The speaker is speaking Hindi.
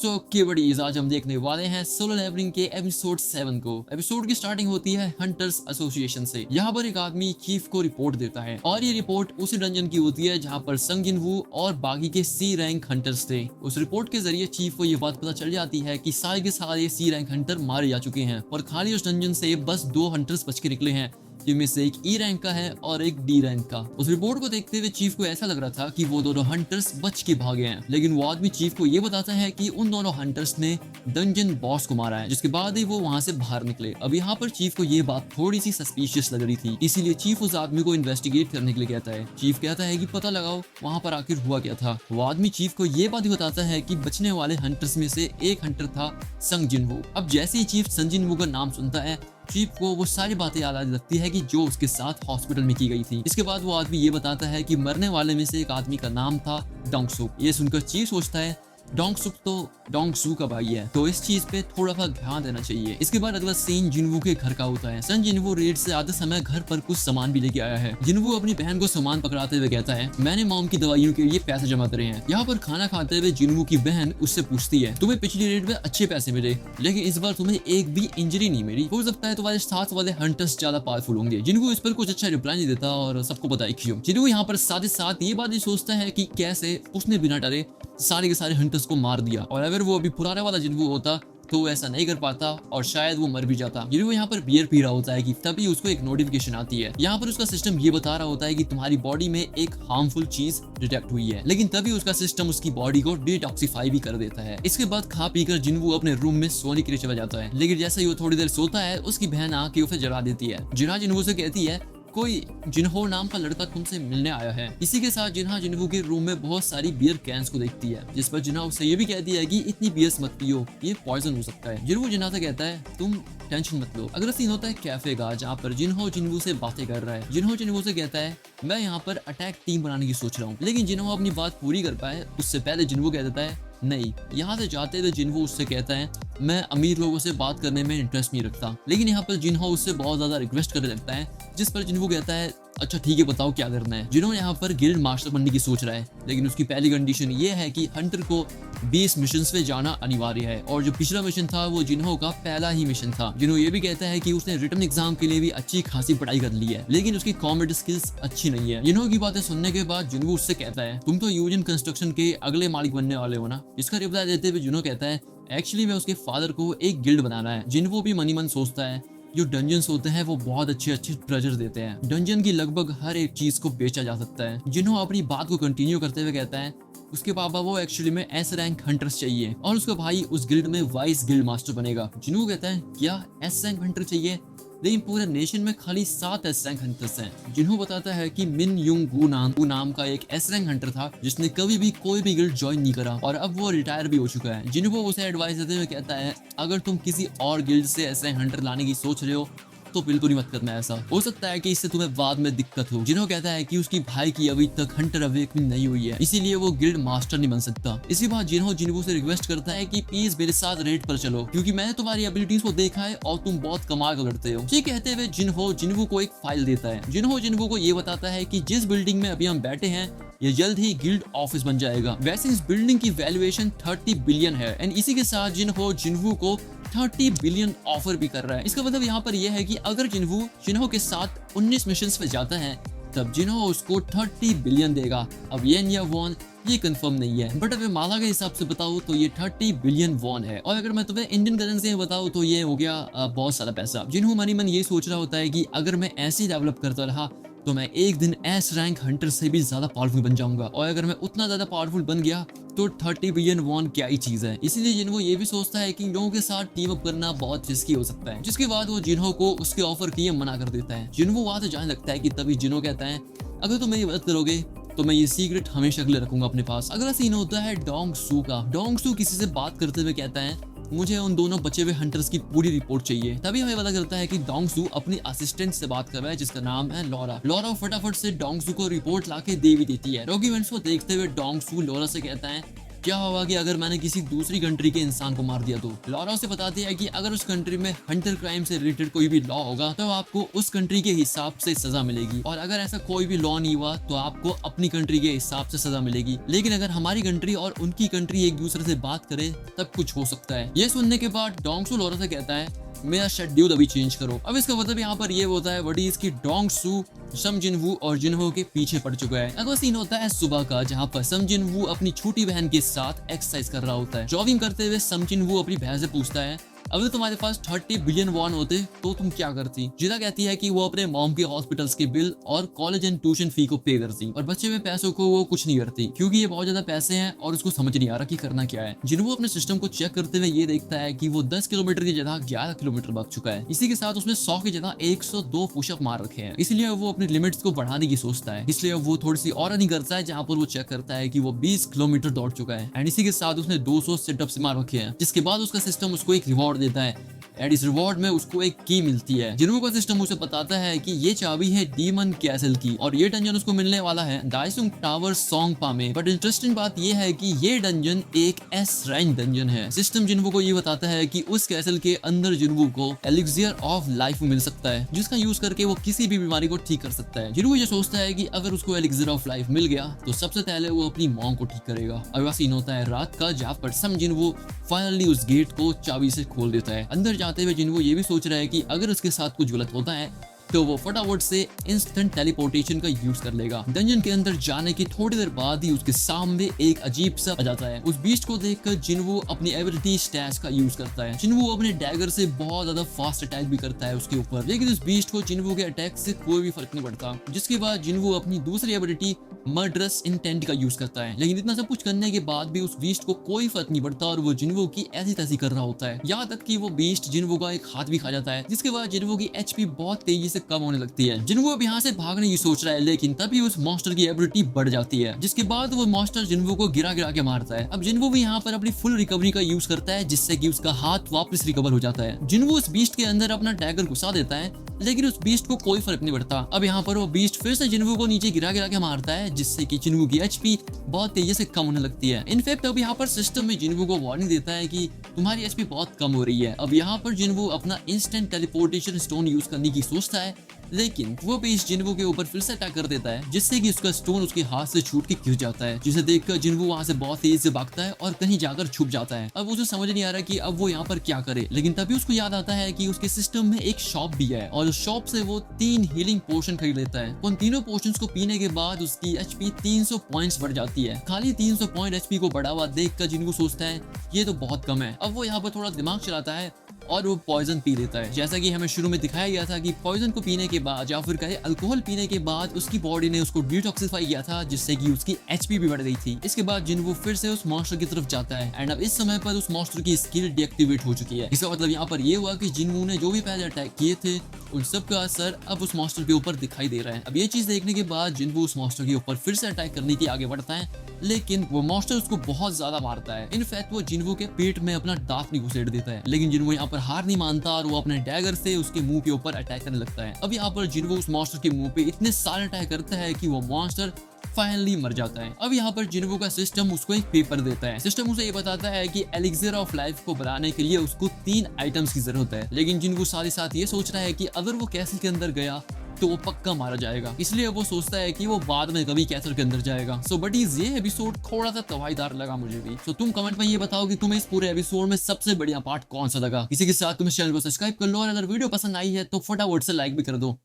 दोस्तों की बड़ीज आज हम देखने वाले हैं सोलो लेवलिंग के एपिसोड 7 को। एपिसोड की स्टार्टिंग होती है हंटर्स एसोसिएशन से। यहाँ पर एक आदमी चीफ को रिपोर्ट देता है और ये रिपोर्ट उसी डंजन की होती है जहाँ पर संग जिनवू और बाकी के सी रैंक हंटर्स थे। उस रिपोर्ट के जरिए चीफ को ये बात पता चल जाती है कि सारे के सारे सी रैंक हंटर मारे जा चुके हैं और खाली उस डंजन से बस 2 हंटर्स बच के निकले हैं, जिनमें से एक ई रैंक का है और एक डी रैंक का। उस रिपोर्ट को देखते हुए चीफ को ऐसा लग रहा था कि वो दोनों हंटर्स बच के भागे हैं, लेकिन वो आदमी चीफ को ये बताता है कि उन दोनों हंटर्स ने डंजन बॉस को मारा है, जिसके बाद ही वो वहां से बाहर निकले। अब यहाँ पर चीफ को ये बात थोड़ी सी सस्पिशियस लग रही थी, इसीलिए चीफ उस आदमी को इन्वेस्टिगेट करने के लिए कहता है। चीफ कहता है कि पता लगाओ वहां पर आखिर हुआ क्या था। वो आदमी चीफ को ये बात ही बताता है कि बचने वाले हंटर्स में से एक हंटर था संग जिनवू। अब जैसे ही चीफ संग जिनवू का नाम सुनता है, चीफ को वो सारी बातें याद आने लगती है कि जो उसके साथ हॉस्पिटल में की गई थी। इसके बाद वो आदमी ये बताता है कि मरने वाले में से एक आदमी का नाम था डोंगसुक। ये सुनकर चीफ सोचता है डोंगसुक तो डोंगसू का भाई है, तो इस चीज पे थोड़ा सा ध्यान देना चाहिए। इसके बाद अगला सीन जिनवू के घर का होता है। सन जिनवू रेड से आते समय घर पर कुछ सामान भी लेके आया है। जिनवू अपनी बहन को सामान पकड़ाते हुए कहता है मैंने मॉम की दवाइयों के लिए पैसे जमा करे हैं। यहाँ पर खाना खाते हुए जिनवू की बहन उससे पूछती है तुम्हें पिछली रेड में अच्छे पैसे मिले, लेकिन इस बार तुम्हें एक भी इंजरी नहीं मिली, हो सकता है तुम्हारे साथ वाले हंटर्स ज्यादा पावरफुल होंगे। जिनवू इस पर कुछ अच्छा रिप्लाई नहीं देता और सबको बताए क्यों। जिनवू यहाँ पर साथ ही साथ ये बात भी सोचता है कि कैसे उसने बिना डरे सारे के सारे हंटर्स को मार दिया, और अगर वो अभी पुराने वाला जिनवू होता तो वो ऐसा नहीं कर पाता और शायद वो मर भी जाता। जिनवू यहाँ पर बियर पी रहा होता है कि तभी उसको एक नोटिफिकेशन आती है। यहाँ पर उसका सिस्टम ये बता रहा होता है कि तुम्हारी बॉडी में एक हार्मफुल चीज डिटेक्ट हुई है, लेकिन तभी उसका सिस्टम उसकी बॉडी को डिटॉक्सिफाई भी कर देता है। इसके बाद खा पीकर जिनवू अपने रूम में सोने के लिए चला जाता है, लेकिन जैसे ही वो थोड़ी देर सोता है उसकी बहन आके उसे जगा देती है। जिन्हा जिनवू से कहती है कोई जिन्हो नाम का लड़का तुमसे मिलने आया है। इसी के साथ जिन्हा जिनवू के रूम में बहुत सारी बियर कैंस को देखती है, जिस पर जिन्हा उससे ये भी कहती है कि इतनी बियर्स मत पियो, ये पॉइजन हो सकता है। जिन्हो जिन्हा से कहता है तुम टेंशन मत लो। अगला सीन होता है कैफे का, जहाँ पर जिन्हो जिनवू से बातें कर रहा है। जिन्हो जिनवू से कहता है मैं यहाँ पर अटैक टीम बनाने की सोच रहा हूँ, लेकिन जिन्हो अपनी बात पूरी कर पाए उससे पहले जिनवू कह देता है नहीं। यहाँ से जाते हुए जिनवू उससे कहता है मैं अमीर लोगों से बात करने में इंटरेस्ट नहीं रखता, लेकिन यहाँ पर जिन्हो उससे बहुत ज्यादा रिक्वेस्ट करने लगता है, जिस पर जिनवू कहता है अच्छा ठीक है बताओ क्या करना है। जिन्हो यहाँ पर गिल्ड मास्टर बनने की सोच रहा है, लेकिन उसकी पहली कंडीशन ये है कि हंटर को 20 मिशन पे जाना अनिवार्य है, और जो पिछला मिशन था वो जिन्हो का पहला ही मिशन था। जिन्हो ये भी कहता है कि उसने रिटर्न एग्जाम के लिए भी अच्छी खासी पढ़ाई कर ली है, लेकिन उसकी कॉम्बैट स्किल्स अच्छी नहीं है। जिन्हो की बातें सुनने के बाद जिन्हो उससे कहता है तुम तो यूजिन कंस्ट्रक्शन के अगले मालिक बनने वाले हो ना। इसका रिप्लाई देते हुए जिन्हो कहता है एक्चुअली मैं उसके फादर को एक गिल्ड बनाना है। जिन्हो भी मनी मन सोचता है जो डंजन्स होते हैं वो बहुत अच्छे अच्छे ट्रेजर देते हैं, डंजन की लगभग हर एक चीज को बेचा जा सकता है। जिन्हों अपनी बात को कंटिन्यू करते हुए कहता है उसके पापा वो एक्चुअली में एस रैंक हंटर्स चाहिए और उसका भाई उस गिल्ड में वाइस गिल्ड मास्टर बनेगा। जिन्हों कहता है क्या एस रैंक हंटर चाहिए, लेकिन पूरे नेशन में खाली 7 एस रैंक हंटर्स हैं। जिन्हों बताता है कि मिन युंग गू नाम का एक एस रैंक हंटर था जिसने कभी भी कोई भी गिल्ड ज्वाइन नहीं करा और अब वो रिटायर भी हो चुका है। जिन्हों उसे एडवाइस देते हुए कहता है अगर तुम किसी और गिल्ड से एस रैंक हंटर लाने की सोच रहे हो तो बिल्कुल ही मत करना, ऐसा हो सकता है कि इससे तुम्हें बाद में दिक्कत हो। जिन्हों कहता है कि उसकी भाई की अभी तक हंटर अवेकनिंग नहीं हुई है, इसीलिए वो गिल्ड मास्टर नहीं बन सकता। इसी बात जिन्हों जिनवू से रिक्वेस्ट करता है कि प्लीज मेरे साथ रेड पर चलो, क्योंकि मैंने तुम्हारी एबिलिटीज को देखा है और तुम बहुत कमाल का लड़ते हो। ये कहते हुए जिन्हों जिनवू को एक फाइल देता है। जिन्हों जिनवू को ये बताता है कि जिस बिल्डिंग में अभी हम बैठे हैं ये जल्द ही गिल्ड ऑफिस बन जाएगा। वैसे इस बिल्डिंग की वैल्यूएशन 30 बिलियन है एंड इसी के साथ जिन्हो को 30 बिलियन ऑफर भी कर रहा है। इसका मतलब यहाँ पर यह है कि अगर जिन्हो के साथ 19 मिशंस पे जाता है तब जिन्हो उसको 30 बिलियन देगा। अब येन या वॉन ये कंफर्म नहीं है, बट अगर माला के हिसाब से बताऊं तो ये 30 बिलियन वॉन है, और अगर मैं तुम्हें इंडियन करेंसी में बताऊं तो ये हो गया बहुत सारा पैसा। जिन्हो मनी मन ये सोच रहा होता है कि अगर मैं ऐसे ही डेवलप करता रहा तो मैं एक दिन एस रैंक हंटर से भी ज्यादा पावरफुल बन जाऊंगा, और अगर मैं उतना ज्यादा पावरफुल बन गया तो 30 बिलियन वॉन क्या ही चीज है। इसीलिए जिन्हो ये भी सोचता है कि लोगों के साथ टीम अप करना बहुत रिस्की हो सकता है, जिसके बाद वो जिन्हो को उसके ऑफर के लिए मना कर देता है। जिन्हो वहां से जाने लगता है कि तभी जिन्हो कहता है अगर तुम मेरी मदद करोगे तो मैं ये सीक्रेट हमेशा के लिए रखूंगा अपने पास। अगला सीन होता है डोंगसू का। डोंगसू किसी से बात करते हुए कहता है मुझे उन दोनों बचे हुए हंटर्स की पूरी रिपोर्ट चाहिए। तभी हमें पता चलता है कि डोंगसू अपनी असिस्टेंट से बात कर रहा है जिसका नाम है लॉरा। लॉरा फटाफट से डोंगसू को रिपोर्ट लाके दे भी देती है। डॉक्यूमेंट्स को देखते हुए डोंगसू लॉरा से कहता है क्या होगा कि अगर मैंने किसी दूसरी कंट्री के इंसान को मार दिया तो लॉरा उसे बताती है कि अगर उस कंट्री में हंटर क्राइम से रिलेटेड कोई भी लॉ होगा तो आपको उस कंट्री के हिसाब से सजा मिलेगी, और अगर ऐसा कोई भी लॉ नहीं हुआ तो आपको अपनी कंट्री के हिसाब से सजा मिलेगी। लेकिन अगर हमारी कंट्री और उनकी कंट्री एक दूसरे से बात करे तब कुछ हो सकता है। ये सुनने के बाद डोंगसू लॉरा से कहता है मेरा शेड्यूल अभी चेंज करो। अब इसका मतलब यहाँ पर ये होता है वडी इसकी डोंगसू सम जिनवू और जिनहो के पीछे पड़ चुका है। अगला सीन होता है सुबह का, जहाँ पर सम जिनवू अपनी छोटी बहन के साथ एक्सरसाइज कर रहा होता है। जॉगिंग करते हुए सम जिनवू अपनी बहन से पूछता है अगर तुम्हारे पास 30 बिलियन वॉन होते तो तुम क्या करती। जिदा कहती है कि वो अपने मॉम के हॉस्पिटल्स के बिल और कॉलेज एंड ट्यूशन फी को पे करती, और बच्चे में पैसों को वो कुछ नहीं करती क्योंकि ये बहुत ज्यादा पैसे हैं और उसको समझ नहीं आ रहा कि करना क्या है। जिन्हों अपने सिस्टम को चेक करते हुए ये देखता है कि वो 10 किलोमीटर की जगह 11 किलोमीटर भाग चुका है। इसी के साथ उसने 100 की जगह 102 पुशअप मार रखे हैं, इसलिए वो अपनी लिमिट्स को बढ़ाने की सोचता है। इसलिए वो थोड़ी सी और रनिंग करता है, जहाँ पर वो चेक करता है कि वो 20 किलोमीटर दौड़ चुका है। एंड इसी के साथ उसने 200 सिटअप्स मार रखे हैं, जिसके बाद उसका सिस्टम उसको एक रिवॉर्ड देता है। एंड इस रिवॉर्ड में उसको एक की मिलती है। जिन्हों का सिस्टम उसे बताता है कि ये चाबी है डीमन कैसल की, और ये डंजन उसको मिलने वाला है दाइसुंग टावर सोंगपा में। बट इंटरेस्टिंग बात ये है कि ये डंजन एक एस रैंक डंजन है। सिस्टम जिन्हों को ये बताता है कि उस कैसल के अंदर जिन्हों को एलिक्सियर ऑफ लाइफ मिल सकता है, जिसका यूज करके वो किसी भी बीमारी को ठीक कर सकता है। जिन्हों ये सोचता है कि अगर उसको एलिक्सियर ऑफ लाइफ मिल गया तो सबसे पहले वो अपनी मॉम को ठीक करेगा। अब सीन होता है रात का, जहाँ पर सम जिन्हों फाइनली उस गेट को चाबी से खोल देता है। अंदर जाते हुए जिन्हों ये भी सोच रहा है कि अगर उसके साथ कुछ गलत होता है तो वो फटाफट से इंस्टेंट टेलीपोर्टेशन का यूज कर लेगा। डंजन के अंदर जाने की थोड़ी देर बाद ही उसके सामने एक अजीब सा आ जाता है। उस बीस्ट को देखकर जिन्हो अपनी एबिलिटी स्टैश का यूज करता है। जिन्हो अपने डैगर से बहुत ज्यादा फास्ट अटैक भी करता है उसके ऊपर, लेकिन उस बीस्ट को जिन्हो के अटैक से कोई भी फर्क नहीं पड़ता। जिसके बाद जिन्हो अपनी दूसरी एबिलिटी मर्डरस इंटेंट का यूज करता है, लेकिन इतना सब कुछ करने के बाद भी उस बीस्ट को कोई फर्क नहीं पड़ता और वो जिन्हो की ऐसी तैसी कर रहा होता है। यहाँ तक कि वो बीस्ट जिन्हो का एक हाथ भी खा जाता है, जिसके बाद जिन्हो की एचपी बहुत तेजी से कम होने लगती है। जिन्हो अब यहाँ से भागने की सोच रहा है, लेकिन तभी उस मॉन्स्टर की एबिलिटी बढ़ जाती है, जिसके बाद वो मॉन्स्टर जिन्हो को गिरा गिरा के मारता है। अब जिन्हो भी यहाँ पर अपनी फुल रिकवरी का यूज करता है, जिससे कि उसका हाथ वापस रिकवर हो जाता है। जिन्हो उस बीस्ट के अंदर अपना डैगर घुसा देता है, लेकिन उस बीस्ट को कोई फर्क नहीं पड़ता। अब यहाँ पर वो बीस्ट फिर से जिन्हो को नीचे गिरा गिरा के मारता है, जिससे कि जिन्हो की एचपी बहुत तेजी से कम होने लगती है। इनफैक्ट अब यहाँ पर सिस्टम में जिन्हो को वार्निंग देता है कि तुम्हारी एचपी बहुत कम हो रही है। अब यहाँ पर जिन्हो अपना इंस्टेंट टेलीपोर्टेशन स्टोन यूज करने की सोचता है, लेकिन वो बीस्ट जिन्हो के ऊपर फिर से अटैक कर देता है, जिससे कि उसका स्टोन उसके हाथ से छूट के गिर जाता है, जिसे देखकर जिन्हो वहां से बहुत तेजी से भागता है और कहीं जाकर छुप जाता है। अब उसे समझ नहीं आ रहा कि अब वो यहाँ पर क्या करे, लेकिन तभी उसको याद आता है कि उसके सिस्टम में एक शॉप भी है, और उस शॉप से वो 3 हीलिंग पोशन खरीद लेता है। उन तीनों पोशंस को पीने के बाद उसकी एचपी 300 पॉइंट्स बढ़ जाती है। खाली 300 पॉइंट एचपी को बढ़ा हुआ देखकर जिन्हो सोचता है ये तो बहुत कम है। अब वो यहाँ पर थोड़ा दिमाग चलाता है और वो पॉइजन पी लेता है। जैसा कि हमें शुरू में दिखाया गया था कि पॉइजन को पीने के बाद या फिर कहे अल्कोहल पीने के बाद उसकी बॉडी ने उसको डिटॉक्सिफाई किया था, जिससे कि उसकी एचपी भी बढ़ गई थी। इसके बाद जिन्हो फिर से उस मॉन्स्टर की तरफ जाता है, एंड अब इस समय पर उस मॉन्स्टर की स्किल डीएक्टिवेट हो चुकी है। इसका मतलब यहाँ पर ये हुआ कि जिन्हो ने जो भी पहले अटैक किए थे उन सब का असर अब उस मॉन्स्टर के ऊपर दिखाई दे रहा है। अब ये चीज देखने के बाद जिन्हो उस मॉन्स्टर के ऊपर फिर से अटैक करने की आगे बढ़ता है, लेकिन वो मॉन्स्टर उसको बहुत ज्यादा मारता है। इनफैक्ट वो जिन्हो के पेट में अपना दांत भी घुसेड़ देता है, लेकिन जिन्हो यहाँ पर हार नहीं मानता और वो अपने डैगर से उसके मुंह के ऊपर अटैक करने लगता है। अब यहाँ पर जिन्हो उस मॉन्स्टर के मुंह पे इतने सारे अटैक करता है कि वो मॉन्स्टर फाइनली मर जाता है। अब यहाँ पर जिन्हो का सिस्टम उसको एक पेपर देता है। सिस्टम उसे ये बताता है कि एलिक्सियर ऑफ लाइफ को बनाने के लिए उसको 3 आइटम्स की जरूरत है, लेकिन जिन्हो साथ ही साथ ये सोच रहा है कि अगर वो कैसल के अंदर गया तो वो पक्का मारा जाएगा, इसलिए वो सोचता है कि वो बाद में कभी कैसल के अंदर जाएगा। सो बटीज ये एपिसोड थोड़ा सा तवाईदार लगा मुझे भी। सो तुम कमेंट में ये बताओ कि तुम्हें इस पूरे एपिसोड में सबसे बढ़िया पार्ट कौन सा लगा। इसी के साथ तुम इस चैनल को सब्सक्राइब कर लो, और अगर वीडियो पसंद आई है तो फटाफट से लाइक भी कर दो।